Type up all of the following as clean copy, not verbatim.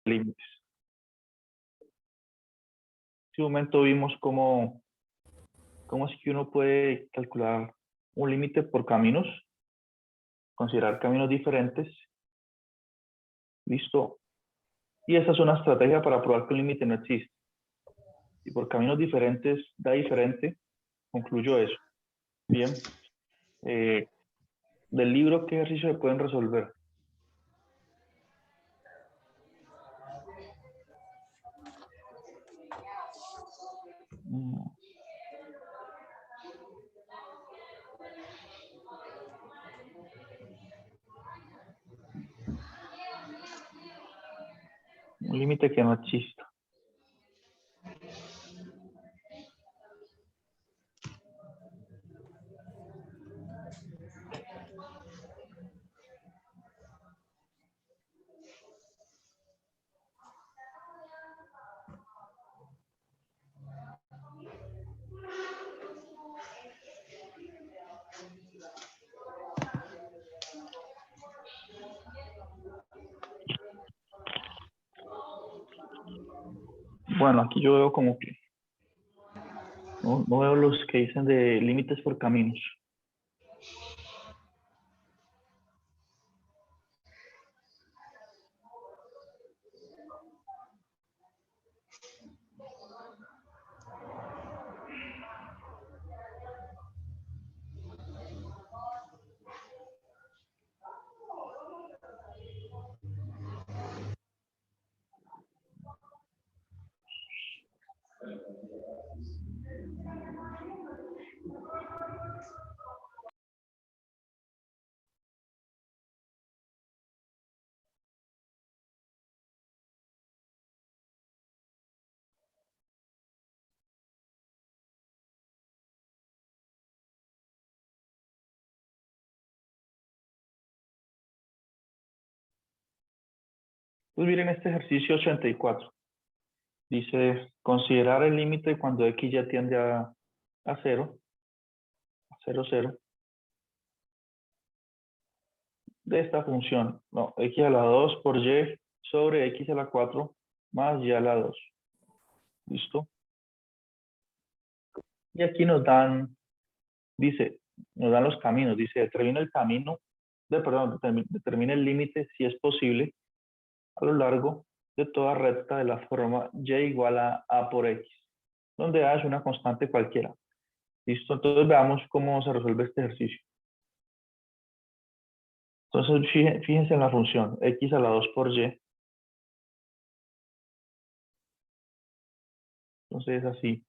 límites. En este momento vimos cómo es que uno puede calcular un límite por caminos, considerar caminos diferentes. Listo. Y esa es una estrategia para probar que un límite no existe. Y por caminos diferentes da diferente, concluyo eso. Bien. Del libro, ¿qué ejercicio se pueden resolver? Un límite que no exista. Bueno, aquí yo veo como que no veo los que dicen de límites por caminos. Pues miren este ejercicio 84. Dice, considerar el límite cuando x ya tiende a 0, a 0, 0, de esta función. No, x a la 2 por y sobre x a la 4 más y a la 2. ¿Listo? Y aquí nos dan los caminos. Dice, determina el camino, determina el límite si es posible a lo largo de toda recta de la forma y igual a por x, donde a es una constante cualquiera. ¿Listo? Entonces veamos cómo se resuelve este ejercicio. Entonces fíjense en la función x a la 2 por y. Entonces es así.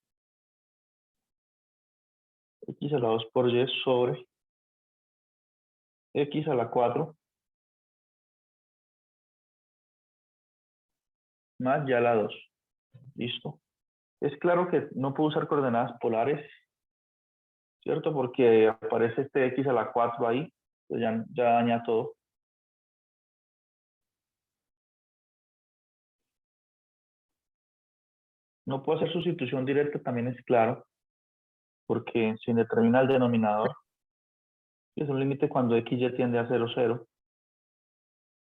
X a la 2 por y sobre x a la 4 más y a la 2. ¿Listo? Es claro que no puedo usar coordenadas polares, ¿cierto? Porque aparece este x a la 4 ahí, pues ya daña todo. No puedo hacer sustitución directa, también es claro, porque se determina el denominador, que es un límite cuando x ya tiende a 0, 0.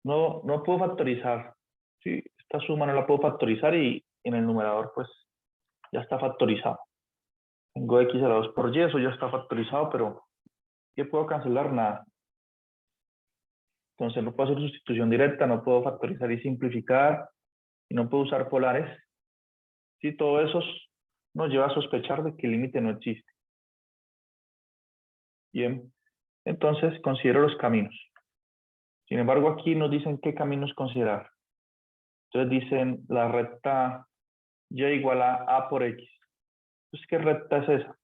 No puedo factorizar. Sí, esta suma no la puedo factorizar y en el numerador pues ya está factorizado. Tengo x a la 2 por y, eso ya está factorizado, pero ¿qué puedo cancelar? Nada. Entonces no puedo hacer sustitución directa, no puedo factorizar y simplificar, y no puedo usar polares. Sí, todo eso nos lleva a sospechar de que el límite no existe. Bien, entonces considero los caminos. Sin embargo, aquí nos dicen qué caminos considerar. Entonces dicen la recta y igual a por x. Entonces, ¿qué recta es esa?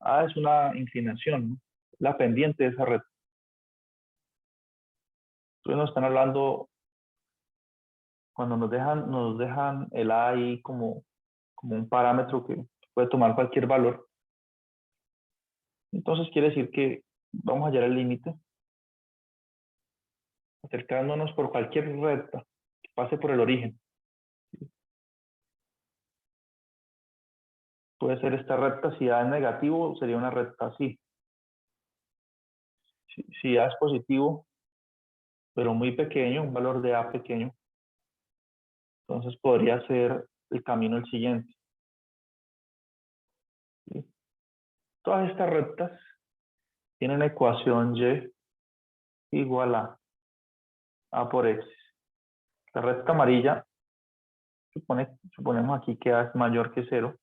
A es una inclinación, ¿no? La pendiente de esa recta. Entonces nos están hablando, cuando nos dejan el a ahí como un parámetro que puede tomar cualquier valor. Entonces quiere decir que vamos a hallar el límite acercándonos por cualquier recta que pase por el origen. Puede ser esta recta, si A es negativo, sería una recta así. Si A es positivo, pero muy pequeño, un valor de A pequeño, Entonces podría ser el camino el siguiente. ¿Sí? Todas estas rectas tienen ecuación y igual a por x. La recta amarilla, suponemos aquí que a es mayor que 0.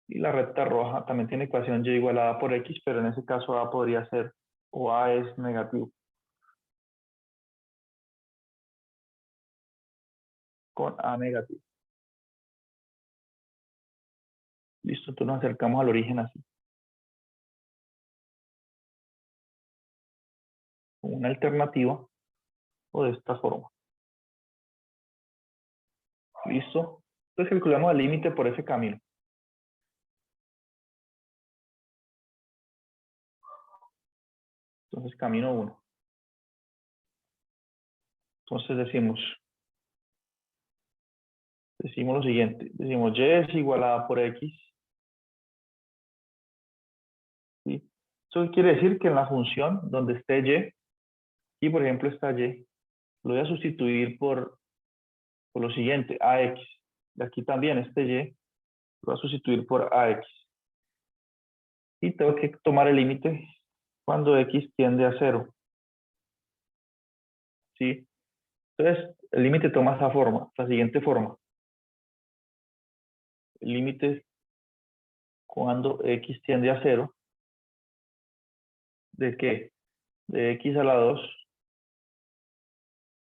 Y la recta roja también tiene ecuación y igual a por x, pero en ese caso a podría ser, o a es negativo. Con a negativo. Listo, entonces nos acercamos al origen así. Una alternativa o de esta forma. Listo. Entonces calculamos el límite por ese camino. Entonces camino 1. Entonces decimos lo siguiente. Decimos y es igual a por x. ¿Sí? Eso quiere decir que en la función donde esté y por ejemplo está y, lo voy a sustituir por lo siguiente, ax. Y aquí también este y lo voy a sustituir por ax. Y tengo que tomar el límite cuando x tiende a 0. ¿Sí? Entonces, el límite toma esta forma, la siguiente forma. El límite cuando x tiende a 0, ¿de qué? De x a la 2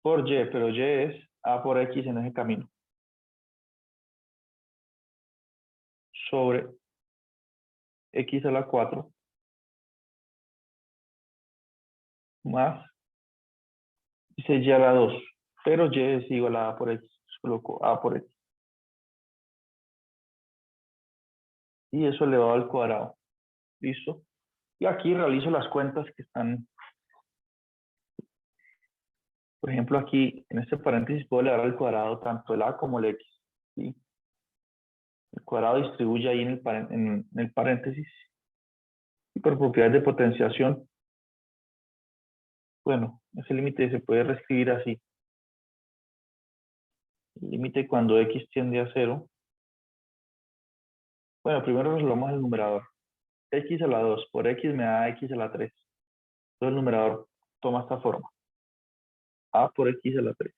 por y, pero y es a por x en ese camino. Sobre x a la 4 más dice y a la 2, pero y es igual a por x. Coloco a por x. Y eso elevado al cuadrado. ¿Listo? Y aquí realizo las cuentas que están, por ejemplo, aquí en este paréntesis puedo elevar al cuadrado tanto el a como el x. ¿Sí? El cuadrado distribuye ahí en el paréntesis. Y por propiedades de potenciación, bueno, ese límite se puede reescribir así. El límite cuando x tiende a 0. Bueno, primero resolvamos el numerador. X a la 2 por x me da x a la 3. Entonces el numerador toma esta forma. A por x a la 3.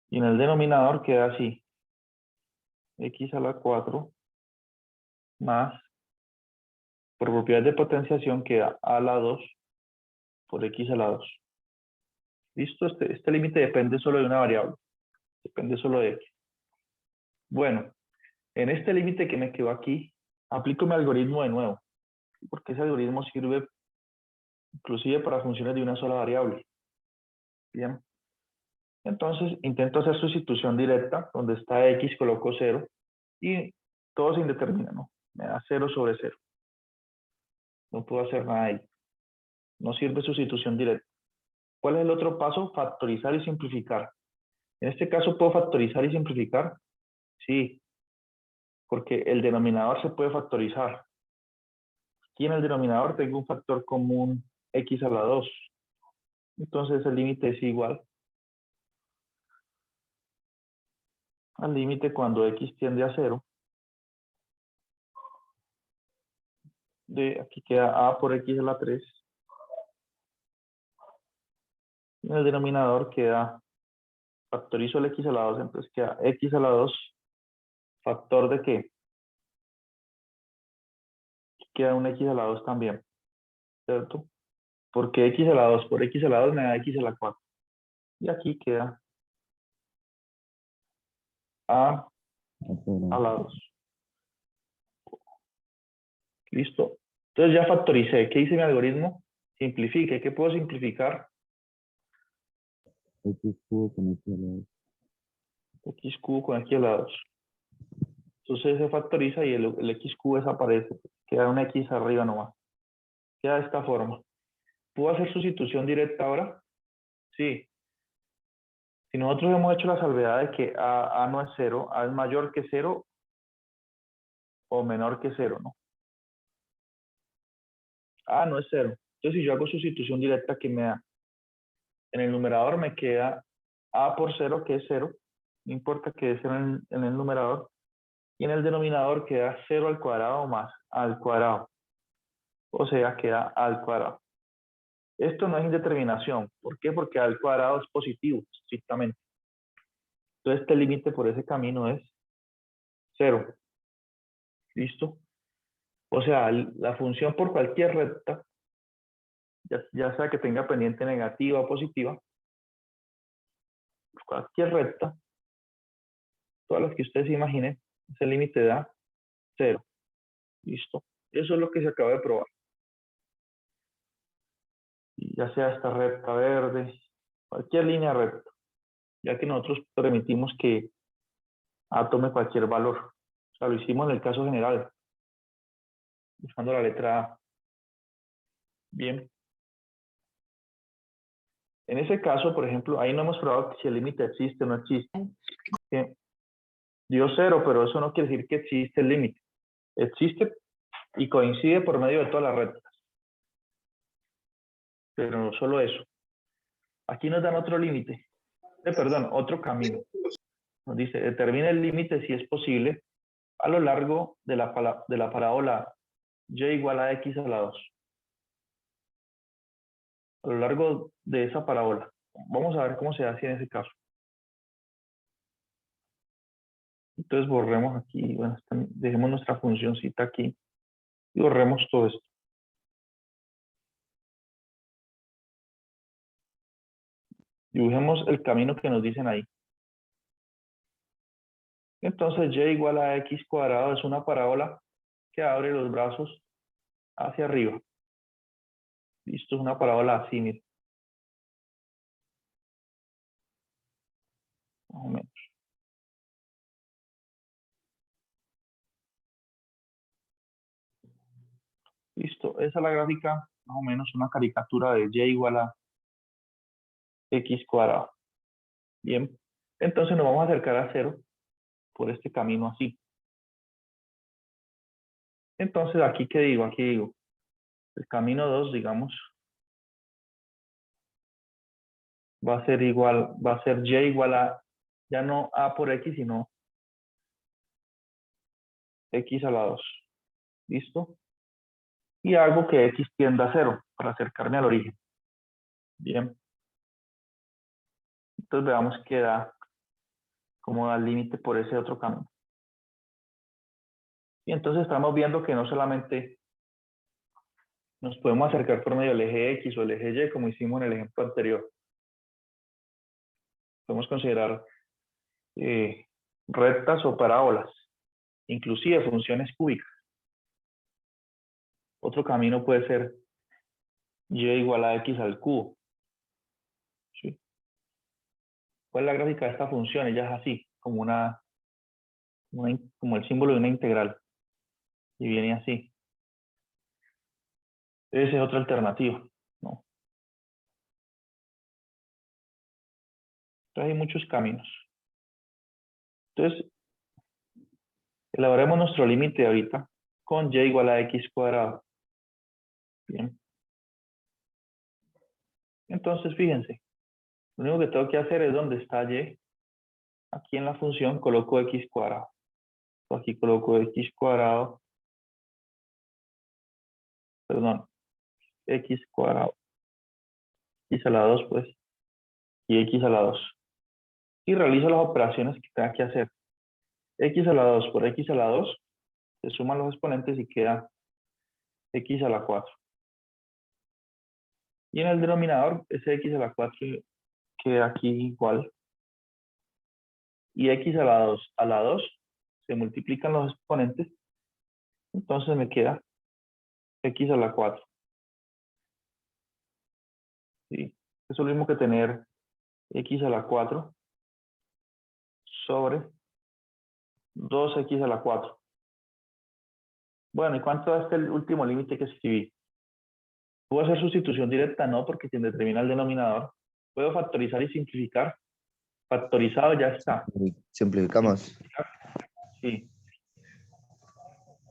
Y en el denominador queda así. X a la 4 más, por propiedad de potenciación, queda a la 2 por x a la 2. ¿Listo? Este límite depende solo de una variable. Depende solo de x. Bueno, en este límite que me quedó aquí, aplico mi algoritmo de nuevo. Porque ese algoritmo sirve inclusive para funciones de una sola variable. Bien. Entonces intento hacer sustitución directa. Donde está x coloco 0 y todo se indetermina, ¿no? Me da 0 sobre 0. No puedo hacer nada ahí. No sirve sustitución directa. ¿Cuál es el otro paso? Factorizar y simplificar. En este caso, ¿puedo factorizar y simplificar? Sí, porque el denominador se puede factorizar. Aquí en el denominador tengo un factor común x a la 2. Entonces el límite es igual al límite cuando x tiende a 0. De aquí queda a por x a la 3. En el denominador queda, factorizo el x a la 2, entonces queda x a la 2, factor de qué? Queda un x a la 2 también, ¿cierto? Porque x a la 2 por x a la 2 me da x a la 4. Y aquí queda a la 2. ¿Listo? Entonces ya factoricé. ¿Qué hice mi algoritmo? Simplifique. ¿Qué puedo simplificar? X cubo con X a la 2. X cubo con x a la 2. Entonces se factoriza y el x cubo desaparece. Queda un x arriba nomás. Queda de esta forma. ¿Puedo hacer sustitución directa ahora? Sí. Si nosotros hemos hecho la salvedad de que a no es 0, a es mayor que 0 o menor que 0, ¿no? A no es 0. Entonces si yo hago sustitución directa, ¿qué me da? En el numerador me queda a por 0, que es 0, no importa que es 0 en el numerador, y en el denominador queda 0 al cuadrado más al cuadrado, o sea, queda al cuadrado. Esto no es indeterminación. ¿Por qué? Porque al cuadrado es positivo, estrictamente. Entonces, este límite por ese camino es 0. ¿Listo? O sea, la función por cualquier recta, ya sea que tenga pendiente negativa o positiva, por cualquier recta, todas las que ustedes imaginen, ese límite da 0. ¿Listo? Eso es lo que se acaba de probar. Ya sea esta recta verde, cualquier línea recta, ya que nosotros permitimos que A tome cualquier valor. O sea, lo hicimos en el caso general, buscando la letra A. Bien. En ese caso, por ejemplo, ahí no hemos probado si el límite existe o no existe. Bien. Dio 0, pero eso no quiere decir que existe el límite. Existe y coincide por medio de todas las rectas. Pero no solo eso. Aquí nos dan otro límite. Perdón, otro camino. Nos dice, determina el límite si es posible a lo largo de la parábola y igual a x a la 2. A lo largo de esa parábola. Vamos a ver cómo se hace en ese caso. Entonces borremos aquí, bueno, dejemos nuestra funcióncita aquí y borremos todo esto. Dibujemos el camino que nos dicen ahí. Entonces y igual a x cuadrado es una parábola que abre los brazos hacia arriba. Listo, es una parábola así, mire. Más o menos. Listo, esa es la gráfica, más o menos una caricatura de y igual a x cuadrado. Bien, entonces nos vamos a acercar a 0 por este camino así. Entonces, ¿aquí qué digo? Aquí digo, el camino 2, digamos, va a ser igual, va a ser y igual a, ya no a por x, sino x a la 2. ¿Listo? Y hago que x tienda a 0 para acercarme al origen. Bien. Entonces veamos que da, como da el límite por ese otro camino. Y entonces estamos viendo que no solamente nos podemos acercar por medio del eje X o el eje Y, como hicimos en el ejemplo anterior. Podemos considerar rectas o parábolas, inclusive funciones cúbicas. Otro camino puede ser y igual a x al cubo. ¿Sí? ¿Cuál es la gráfica de esta función? Ella es así, como el símbolo de una integral. Y viene así. Esa es otra alternativa, ¿no? Entonces hay muchos caminos. Entonces, elaboremos nuestro límite ahorita con y igual a x cuadrado. Bien. Entonces, fíjense, lo único que tengo que hacer es donde está y, aquí en la función coloco x cuadrado. Aquí coloco x cuadrado, perdón, x cuadrado, x a la 2, pues, y x a la 2. Y realizo las operaciones que tenga que hacer. X a la 2 por x a la 2, se suman los exponentes y queda x a la 4. Y en el denominador, ese x a la 4 queda aquí igual. Y x a la 2 se multiplican los exponentes, entonces me queda x a la 4. ¿Sí? Eso es lo mismo que tener x a la 4 sobre 2x a la 4. Bueno, ¿y cuánto da este el último límite que escribí? ¿Puedo hacer sustitución directa? No, porque quien determina el denominador. ¿Puedo factorizar y simplificar? Factorizado ya está. Simplificamos. Sí.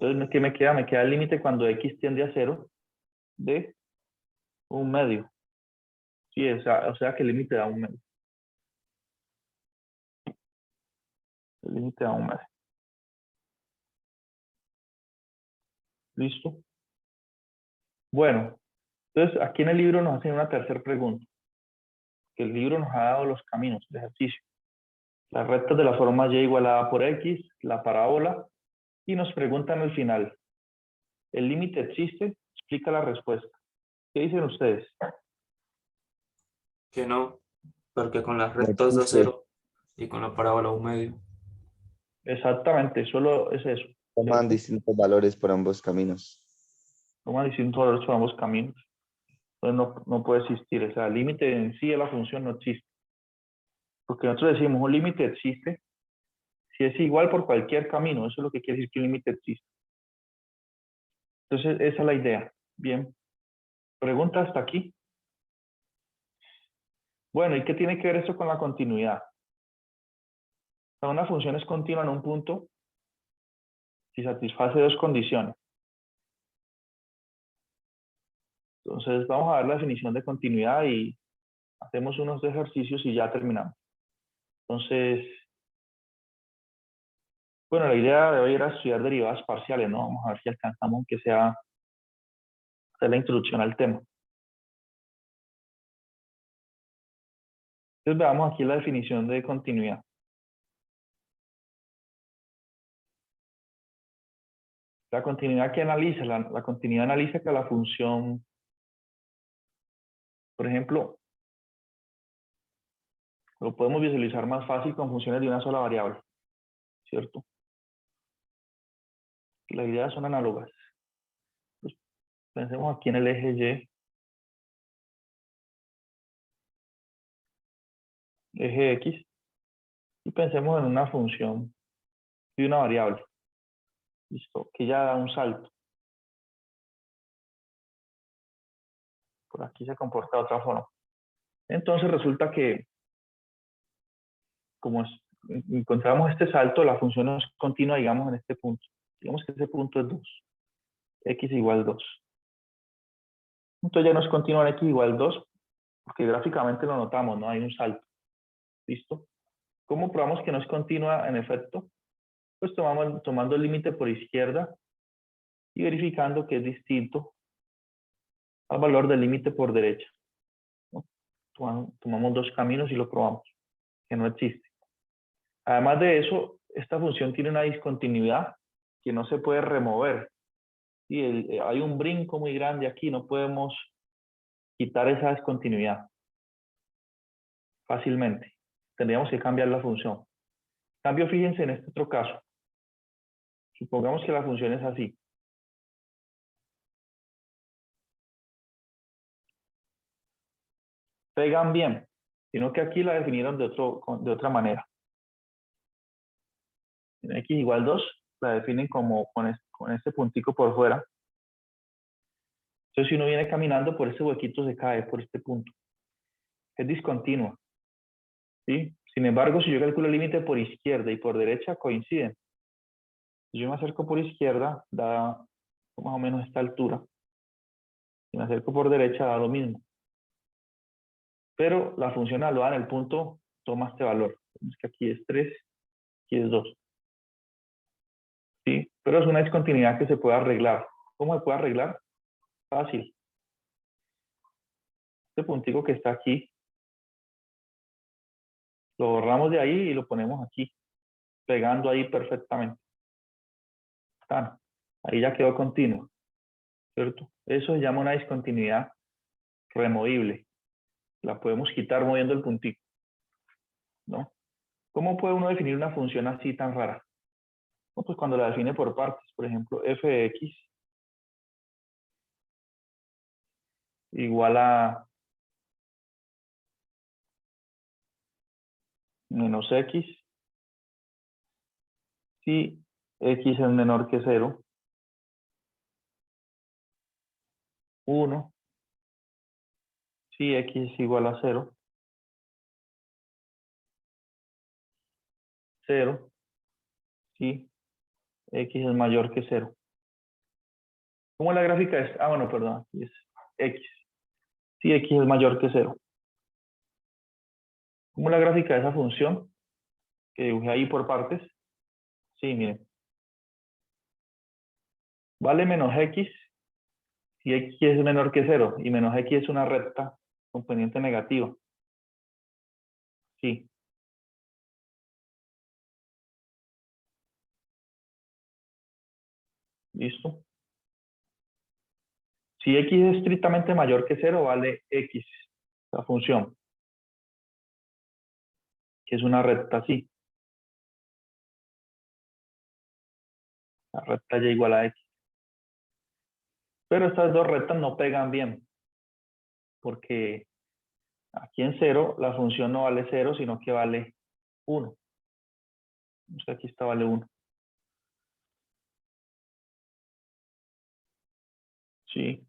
Entonces, ¿qué me queda? Me queda el límite cuando x tiende a 0 de 1 medio. Sí, o sea que el límite da 1 medio. límite a 1 mes. ¿Listo? Bueno, entonces aquí en el libro nos hacen una tercera pregunta. Que el libro nos ha dado los caminos de ejercicio. Las rectas de la forma y igual a A por X, la parábola, y nos preguntan al final, ¿el límite existe? Explica la respuesta. ¿Qué dicen ustedes? Que no, porque con las No rectas da existe. 0 y con la parábola 1/2. Exactamente, solo es eso. Toman ¿Cierto? distintos valores por ambos caminos. Toman distintos valores por ambos caminos. Entonces no puede existir. O sea, el límite en sí de la función no existe. Porque nosotros decimos, un límite existe si es igual por cualquier camino. Eso es lo que quiere decir que un límite existe. Entonces, esa es la idea. Bien. ¿Pregunta hasta aquí? Bueno, ¿y qué tiene que ver esto con la continuidad? O sea, una función es continua en un punto si satisface dos condiciones. Entonces, vamos a ver la definición de continuidad y hacemos unos ejercicios y ya terminamos. Entonces, bueno, la idea de hoy era estudiar derivadas parciales, ¿no? Vamos a ver si alcanzamos aunque sea hacer la introducción al tema. Entonces, veamos aquí la definición de continuidad. La continuidad que analiza, la continuidad analiza que la función, por ejemplo, lo podemos visualizar más fácil con funciones de una sola variable, ¿cierto? Las ideas son análogas. Pues, pensemos aquí en el eje Y, eje X, y pensemos en una función de una variable, ¿listo? Que ya da un salto. Por aquí se comporta de otra forma. Entonces resulta que, como encontramos este salto, la función es continua, digamos, en este punto. Digamos que ese punto es 2. X igual 2. Entonces ya no es continua en X igual 2, porque gráficamente lo notamos, ¿no? Hay un salto. ¿Listo? ¿Cómo probamos que no es continua en efecto? Pues tomando el límite por izquierda y verificando que es distinto al valor del límite por derecha, ¿no? Tomamos dos caminos y lo probamos, que no existe. Además de eso, esta función tiene una discontinuidad que no se puede remover. Y hay un brinco muy grande aquí, no podemos quitar esa discontinuidad fácilmente. Tendríamos que cambiar la función. En cambio, fíjense en este otro caso. Supongamos que la función es así. Pegan bien, sino que aquí la definieron de otra manera. En X igual 2 la definen como con este puntico por fuera. Entonces, si uno viene caminando por este huequito, se cae por este punto. Es discontinua. ¿Sí? Sin embargo, si yo calculo el límite por izquierda y por derecha, coinciden. Si yo me acerco por izquierda, da más o menos esta altura. Si me acerco por derecha, da lo mismo. Pero la función al en el punto toma este valor. Es que aquí es 3, aquí es 2. ¿Sí? Pero es una discontinuidad que se puede arreglar. ¿Cómo se puede arreglar? Fácil. Este puntico que está aquí, lo borramos de ahí y lo ponemos aquí, pegando ahí perfectamente. Ahí ya quedó continuo, ¿cierto? Eso se llama una discontinuidad removible. La podemos quitar moviendo el puntito, ¿no? ¿Cómo puede uno definir una función así tan rara? No, pues cuando la define por partes, por ejemplo, f de x igual a menos x si x es menor que 0, 1 si x es igual a 0, 0 si x es mayor que 0. ¿Cómo la gráfica es? Ah, bueno, perdón, aquí es x. Si x es mayor que 0. ¿Cómo la gráfica de esa función que dibujé ahí por partes? Sí, miren. Vale menos x si x es menor que 0 y menos x es una recta con pendiente negativa. Sí. ¿Listo? Si x es estrictamente mayor que 0, vale x, la función, que es una recta así. La recta y igual a x. Pero estas dos rectas no pegan bien, porque aquí en 0 la función no vale 0, sino que vale 1. O sea, aquí está vale 1. Sí.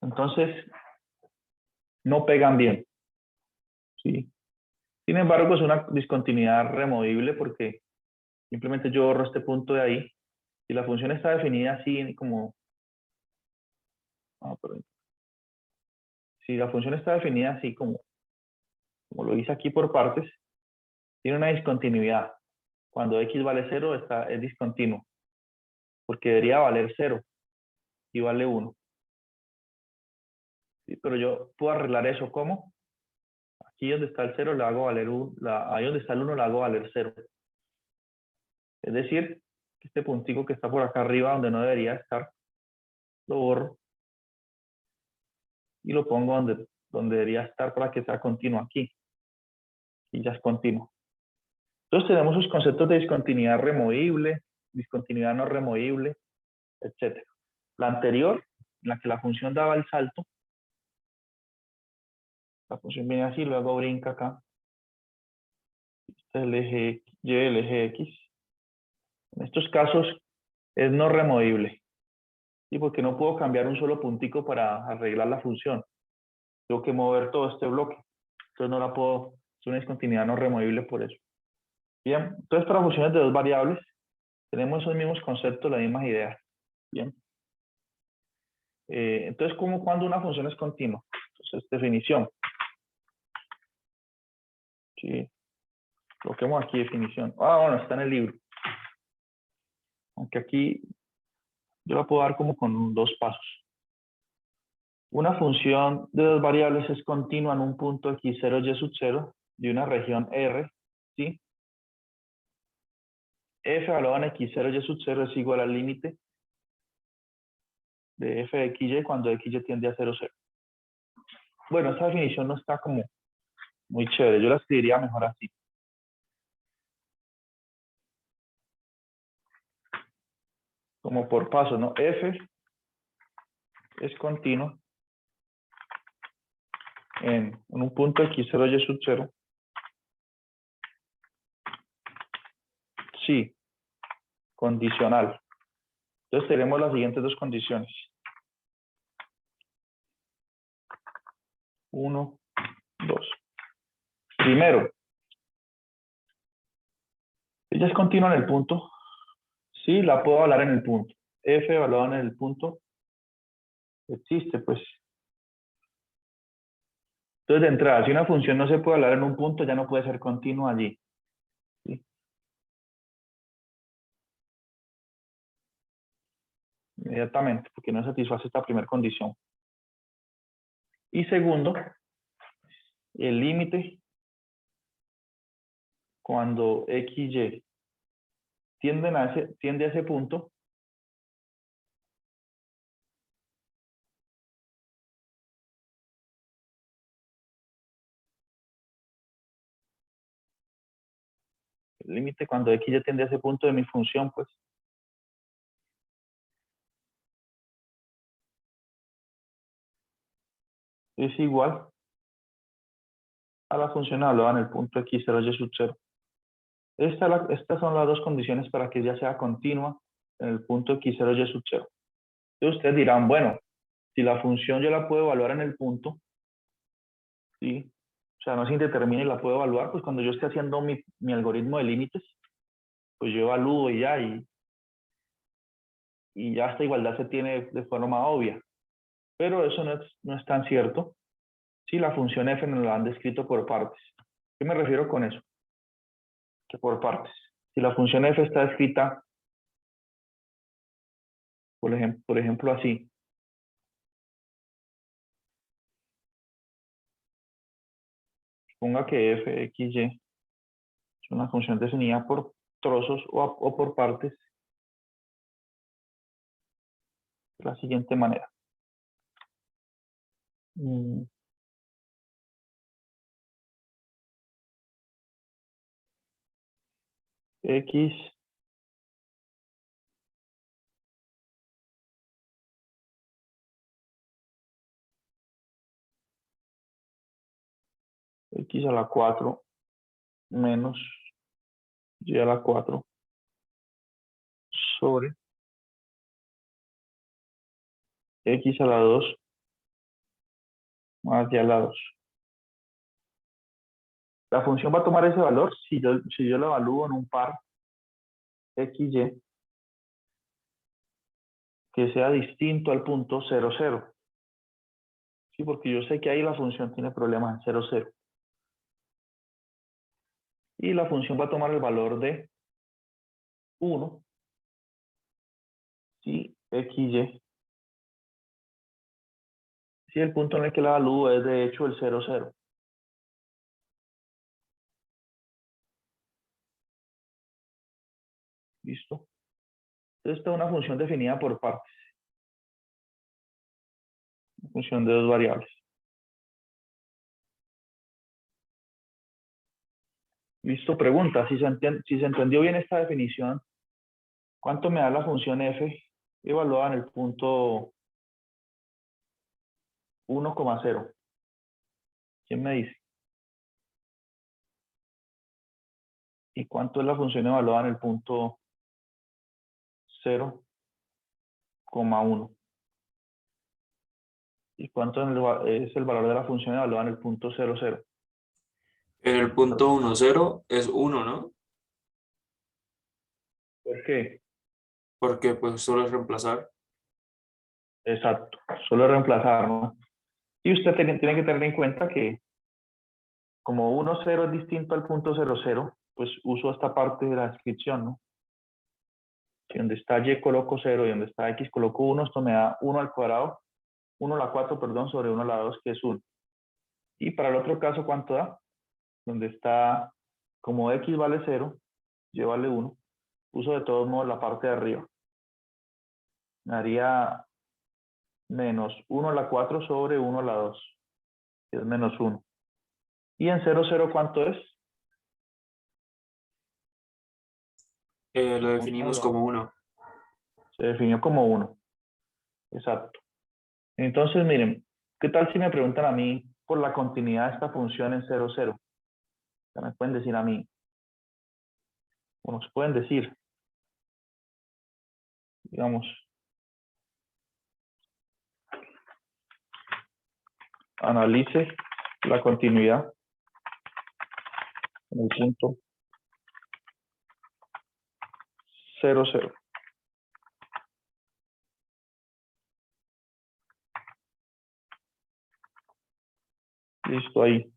Entonces, no pegan bien. Sí. Sin embargo, es una discontinuidad removible porque simplemente yo borro este punto de ahí. Si la función está definida así como... si la función está definida así como lo hice aquí por partes, tiene una discontinuidad. Cuando x vale 0 es discontinuo, porque debería valer 0 y vale 1. ¿Sí? Pero yo puedo arreglar eso, ¿cómo? Aquí donde está el 0 le hago valer 1, ahí donde está el 1 le hago valer 0. Es decir, este puntico que está por acá arriba donde no debería estar, lo borro y lo pongo donde debería estar para que sea continuo aquí. Y ya es continuo. Entonces tenemos sus conceptos de discontinuidad removible, discontinuidad no removible, etc. La anterior, en la que la función daba el salto, la función viene así, luego brinca acá. Este es el eje Y, el eje X. En estos casos es no removible. ¿Sí? Porque no puedo cambiar un solo puntico para arreglar la función. Tengo que mover todo este bloque. Entonces no la puedo, es una discontinuidad no removible por eso. Bien, entonces para funciones de dos variables tenemos esos mismos conceptos, las mismas ideas. Bien. Entonces, ¿cómo cuando una función es continua? Entonces, definición. Sí. Coloquemos aquí definición. Bueno, está en el libro. Aunque aquí yo la puedo dar como con dos pasos. Una función de dos variables es continua en un punto x0, y sub 0 de una región R, ¿sí? F evaluado en x0, y sub 0 es igual al límite de f de xy cuando xy tiende a 0, 0. Bueno, esta definición no está como muy chévere. Yo la escribiría mejor así. Como por paso, ¿no? F es continuo en un punto x0, y sub 0. Sí, condicional. Entonces tenemos las siguientes dos condiciones. 1, 2. Primero, ella es continua en el punto. Sí, la puedo evaluar en el punto. F evaluada en el punto existe, pues. Entonces, de entrada, si una función no se puede evaluar en un punto, ya no puede ser continua allí. ¿Sí? Inmediatamente, porque no satisface esta primera condición. Y segundo, el límite cuando x y tiende a ese punto, el límite cuando x y tiende a ese punto de mi función, pues, es igual a la función evaluada en el punto x0, y sub 0. Estas son las dos condiciones para que ya sea continua en el punto x0, y sub 0. Entonces ustedes dirán, bueno, si la función yo la puedo evaluar en el punto, ¿sí? O sea, no se indetermina y la puedo evaluar, pues cuando yo esté haciendo mi algoritmo de límites, pues yo evalúo y ya, y ya esta igualdad se tiene de forma obvia. Pero eso no es tan cierto si la función f nos la han descrito por partes. ¿Qué me refiero con eso? Que por partes. Si la función f está escrita, por ejemplo así. Suponga que f, x, y es una función definida por trozos o por partes de la siguiente manera. X x a la 4 menos y a la 4 sobre x a la 2 más y a la 2. La función va a tomar ese valor si yo lo evalúo en un par xy que sea distinto al punto 0, 0. Sí, porque yo sé que ahí la función tiene problemas en 0, 0. Y la función va a tomar el valor de 1 si xy, si el punto en el que la evalúo es de hecho el 0, 0. ¿Listo? Entonces, esta es una función definida por partes. Una función de dos variables. Listo, pregunta. Si se entendió bien esta definición, ¿cuánto me da la función f evaluada en el punto 1,0? ¿Quién me dice? ¿Y cuánto es la función evaluada en el punto 0,1? ¿Y cuánto es el valor de la función evaluada en el punto 0, 0? En el punto 1, 0 es 1, ¿no? ¿Por qué? Porque pues solo es reemplazar. Exacto. Solo reemplazar, ¿no? Y usted tiene que tener en cuenta que como 1, 0 es distinto al punto 0, 0, pues uso esta parte de la descripción, ¿no? Si donde está y coloco 0 y donde está x coloco 1, esto me da 1 al cuadrado, 1 a la 4, perdón, sobre 1 a la 2, que es 1. Y para el otro caso, ¿cuánto da? Donde está, como x vale 0, y vale 1, uso de todos modos la parte de arriba. Me daría menos 1 a la 4 sobre 1 a la 2, que es menos 1. ¿Y en 0, 0 cuánto es? Lo definimos como 1. Se definió como 1. Exacto. Entonces, miren, ¿qué tal si me preguntan a mí por la continuidad de esta función en 0, 0? Ya me pueden decir a mí, o nos pueden decir, digamos, analice la continuidad en el punto 0, 0. Listo ahí.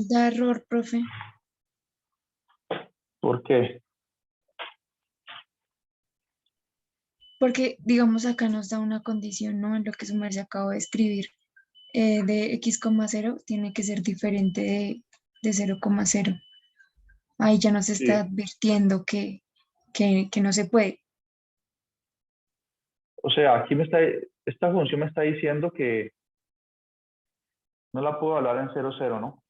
Da error, profe. ¿Por qué? Porque, digamos, acá nos da una condición, ¿no? En lo que su merced acabo de escribir. De x,0 tiene que ser diferente de 0,0. Ahí ya nos está Sí. advirtiendo que no se puede. O sea, aquí esta función me está diciendo que no la puedo hablar en 0, 0, ¿no?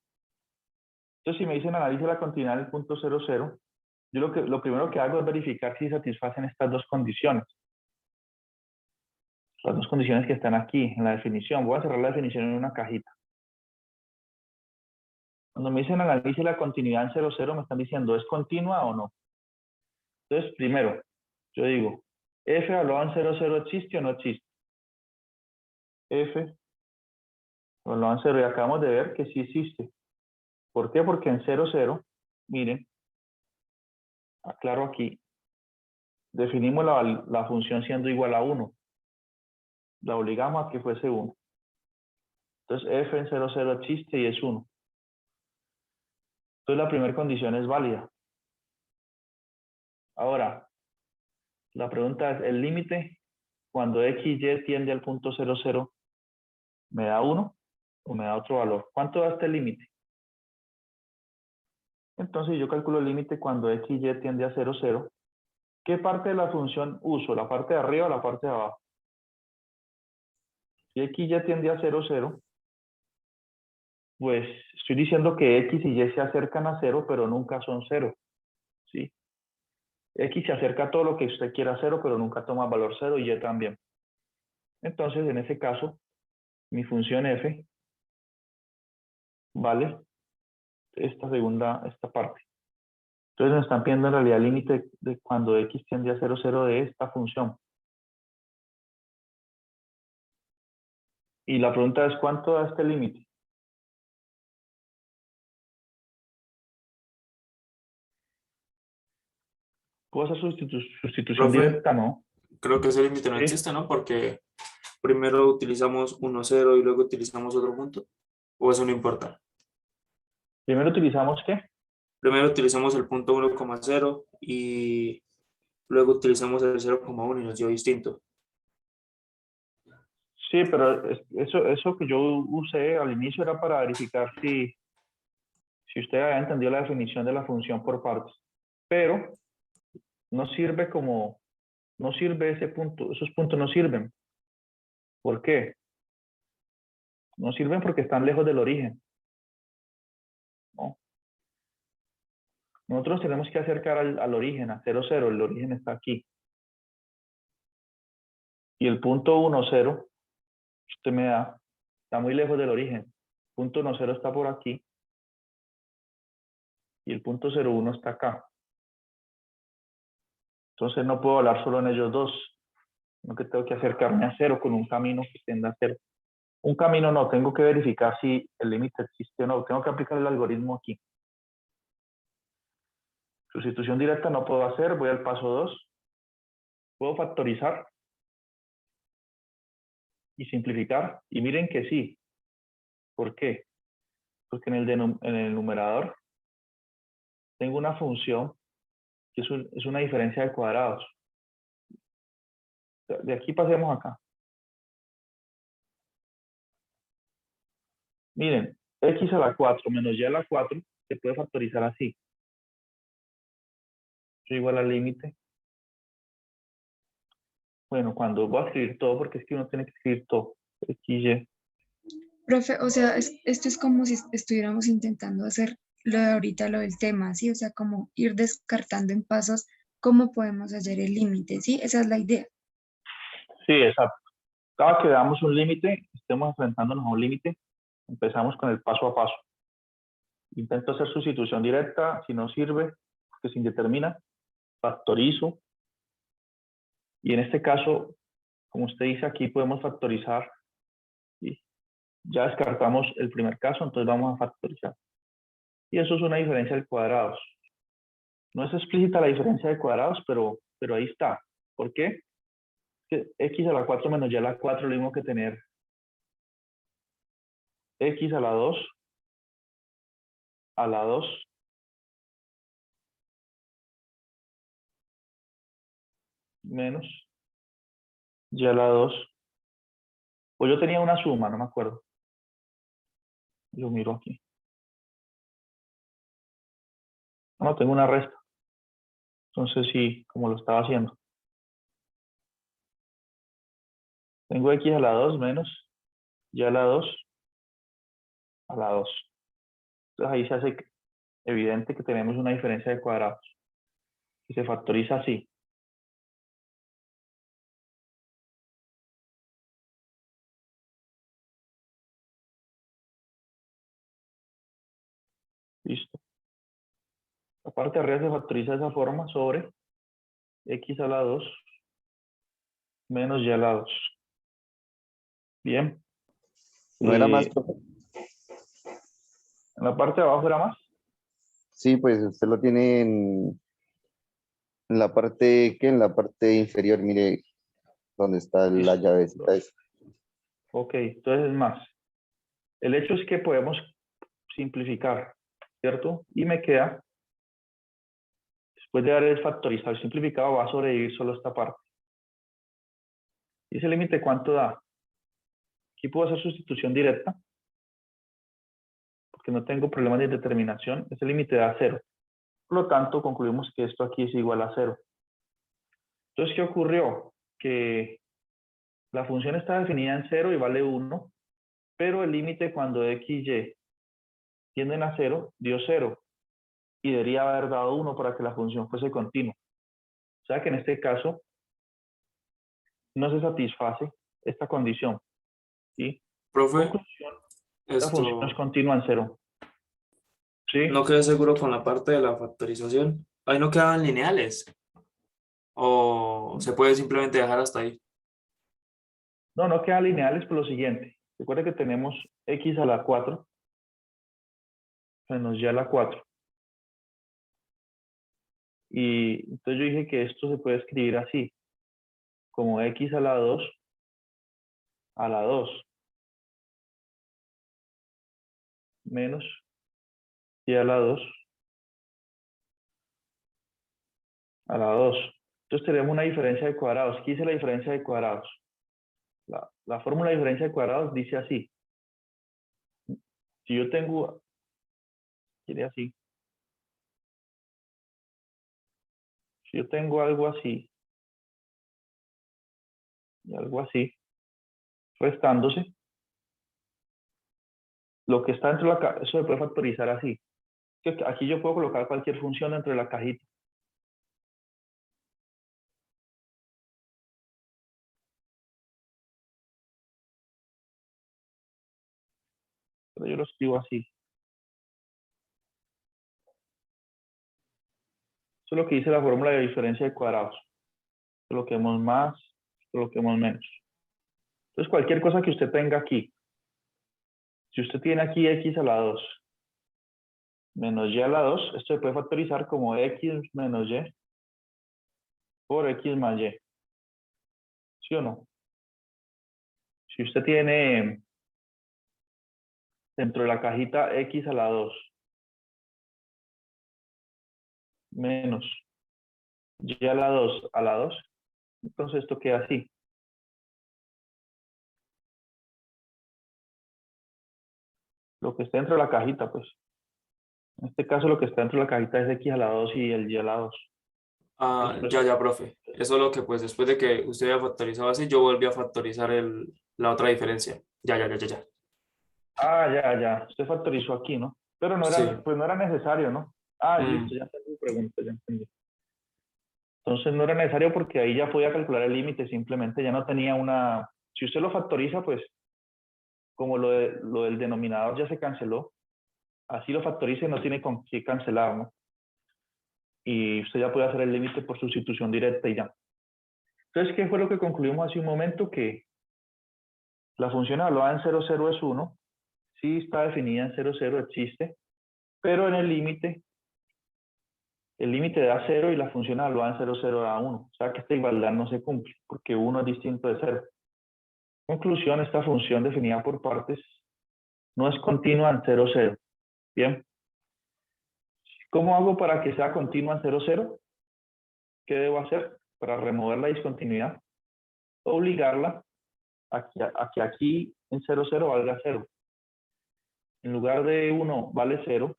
Entonces, si me dicen analice la continuidad en el punto 0, 0, yo lo primero que hago es verificar si satisfacen estas dos condiciones. Las dos condiciones que están aquí en la definición. Voy a cerrar la definición en una cajita. Cuando me dicen analice la continuidad en 0, 0, me están diciendo, ¿es continua o no? Entonces, primero, yo digo, f evaluado en 0, 0 existe o no existe. F evaluado en 0 y acabamos de ver que sí existe. ¿Por qué? Porque en 0, 0, miren, aclaro aquí, definimos la función siendo igual a 1. La obligamos a que fuese 1. Entonces, f en 0, 0 existe y es 1. Entonces, la primera condición es válida. Ahora, la pregunta es, ¿el límite cuando x, y tiende al punto 0, 0, me da 1 o me da otro valor? ¿Cuánto da este límite? Entonces yo calculo el límite cuando x, y tiende a 0, 0. ¿Qué parte de la función uso? ¿La parte de arriba o la parte de abajo? Si x, y tiende a 0, 0, pues estoy diciendo que x y y se acercan a 0, pero nunca son 0. ¿Sí? X se acerca a todo lo que usted quiera 0, pero nunca toma valor 0 y y también. Entonces, en ese caso, mi función f vale esta parte. Entonces nos están pidiendo en realidad el límite de cuando x tiende a 0, 0 de esta función. Y la pregunta es, ¿cuánto da este límite? ¿Puedo hacer sustitución Profe, directa? No. creo que ese límite no ¿Sí? existe, ¿no? Porque primero utilizamos 1, 0 y luego utilizamos otro punto. ¿O eso no importa? Primero utilizamos ¿qué? Primero utilizamos el punto 1,0 y luego utilizamos el 0,1 y nos dio distinto. Sí, pero eso que yo usé al inicio era para verificar si usted había entendido la definición de la función por partes. Pero no sirve no sirve ese punto, esos puntos no sirven. ¿Por qué? No sirven porque están lejos del origen, ¿no? Nosotros tenemos que acercar al origen, a 0, 0, el origen está aquí. Y el punto 1, 0, usted me da, está muy lejos del origen. El punto 1, 0 está por aquí y el punto 0, 1 está acá. Entonces no puedo hablar solo en ellos dos, sino que tengo que acercarme a 0 con un camino que tienda a 0. Un camino no, tengo que verificar si el límite existe o no. Tengo que aplicar el algoritmo aquí. Sustitución directa no puedo hacer, voy al paso 2. Puedo factorizar y simplificar. Y miren que sí. ¿Por qué? Porque en el numerador tengo una función que es una diferencia de cuadrados. De aquí pasemos acá. Miren, x a la 4 menos y a la 4 se puede factorizar así. Eso igual al límite. Bueno, cuando voy a escribir todo, porque es que uno tiene que escribir todo. X, y. Profe, o sea, esto es como si estuviéramos intentando hacer lo de ahorita, lo del tema, ¿sí? O sea, como ir descartando en pasos cómo podemos hallar el límite, ¿sí? Esa es la idea. Sí, exacto. Cada que damos un límite, estemos enfrentándonos a un límite, empezamos con el paso a paso. Intento hacer sustitución directa, si no sirve, porque se indetermina, factorizo. Y en este caso, como usted dice aquí, podemos factorizar. ¿Sí? Ya descartamos el primer caso, entonces vamos a factorizar. Y eso es una diferencia de cuadrados. No es explícita la diferencia de cuadrados, pero ahí está. ¿Por qué? Que x a la 4 menos y a la 4 es lo mismo que tener x a la 2 a la 2 menos y a la 2. Pues yo tenía una suma, no me acuerdo. Yo miro aquí. No, tengo una resta. Entonces sí, como lo estaba haciendo. Tengo x a la 2 menos y a la 2 a la 2. Entonces ahí se hace evidente que tenemos una diferencia de cuadrados. Y se factoriza así. Listo. La parte de arriba se factoriza de esa forma sobre x a la 2 menos y a la 2. Bien. ¿No era más, profe? En la parte de abajo era más. Sí, pues usted lo tiene en la parte, ¿qué? En la parte inferior, mire, donde está la Listo. llavecita esa. Ok, entonces es más. El hecho es que podemos simplificar, ¿cierto? Y me queda, después de haber factorizado y simplificado, va a sobrevivir solo esta parte. ¿Y ese límite cuánto da? Aquí puedo hacer sustitución directa, porque no tengo problemas de determinación. Ese límite da 0. Por lo tanto, concluimos que esto aquí es igual a 0. Entonces, ¿qué ocurrió? Que la función está definida en 0 y vale 1, pero el límite cuando x y y tienden a 0 dio 0 y debería haber dado 1 para que la función fuese continua. O sea que en este caso no se satisface esta condición. ¿Sí? Profe, Conclusión, esta función no es continua en 0. ¿Sí? no quedé seguro con la parte de la factorización. Ahí no quedaban lineales. O se puede simplemente dejar hasta ahí. No, no quedan lineales por lo siguiente. Recuerda que tenemos x a la 4 menos y a la 4. Y entonces yo dije que esto se puede escribir así, como x a la 2 menos y a la 2 a la 2. Entonces tenemos una diferencia de cuadrados. ¿Qué dice la diferencia de cuadrados? La fórmula de diferencia de cuadrados dice así. Si yo tengo, quiere así. Si yo tengo algo así y algo así, restándose, lo que está dentro de la caja, eso se puede factorizar así. Aquí yo puedo colocar cualquier función dentro de la cajita. Pero yo lo escribo así. Eso es lo que dice la fórmula de diferencia de cuadrados. Coloquemos más, coloquemos menos. Entonces cualquier cosa que usted tenga aquí, si usted tiene aquí x a la 2 menos y a la 2, esto se puede factorizar como x menos y por x más y. ¿Sí o no? Si usted tiene dentro de la cajita x a la 2 menos y a la 2, entonces esto queda así. Lo que está dentro de la cajita, pues. En este caso lo que está dentro de la cajita es x a la 2 y el y a la 2. Ah, Después, ya, profe. Eso es lo que, pues, después de que usted había factorizado así, yo volví a factorizar la otra diferencia. Ya. ya. Usted factorizó aquí, ¿no? Pero no Sí. era, pues no era necesario, ¿no? Ah, listo, Mm, ya entendí su pregunta, ya entendí. Entonces no era necesario porque ahí ya podía calcular el límite, simplemente ya no tenía una... Si usted lo factoriza, pues como lo del denominador ya se canceló, así lo factoriza y no tiene con qué cancelar, ¿no? Y usted ya puede hacer el límite por sustitución directa y ya. Entonces, ¿qué fue lo que concluimos hace un momento? Que la función evaluada en 0,0 es 1, sí está definida en 0,0, existe, pero en el límite da 0 y la función evaluada en 0,0 da 1. O sea que esta igualdad no se cumple, porque 1 es distinto de 0. Conclusión, esta función definida por partes no es continua en 0,0. Bien. ¿Cómo hago para que sea continua en 0,0? ¿Qué debo hacer para remover la discontinuidad? Obligarla a que aquí en 0,0 valga 0. En lugar de 1 vale 0,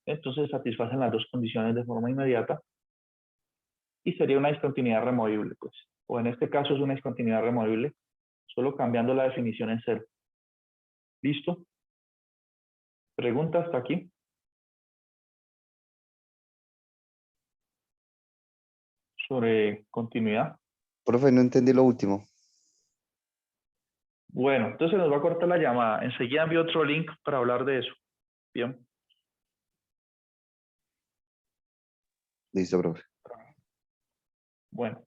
entonces satisfacen las dos condiciones de forma inmediata y sería una discontinuidad removible, pues. O en este caso es una discontinuidad removible, solo cambiando la definición en 0. ¿Listo? ¿Pregunta hasta aquí? Sobre continuidad. Profe, no entendí lo último. Bueno, entonces nos va a cortar la llamada. Enseguida envío otro link para hablar de eso. Bien. Listo, profe. Bueno.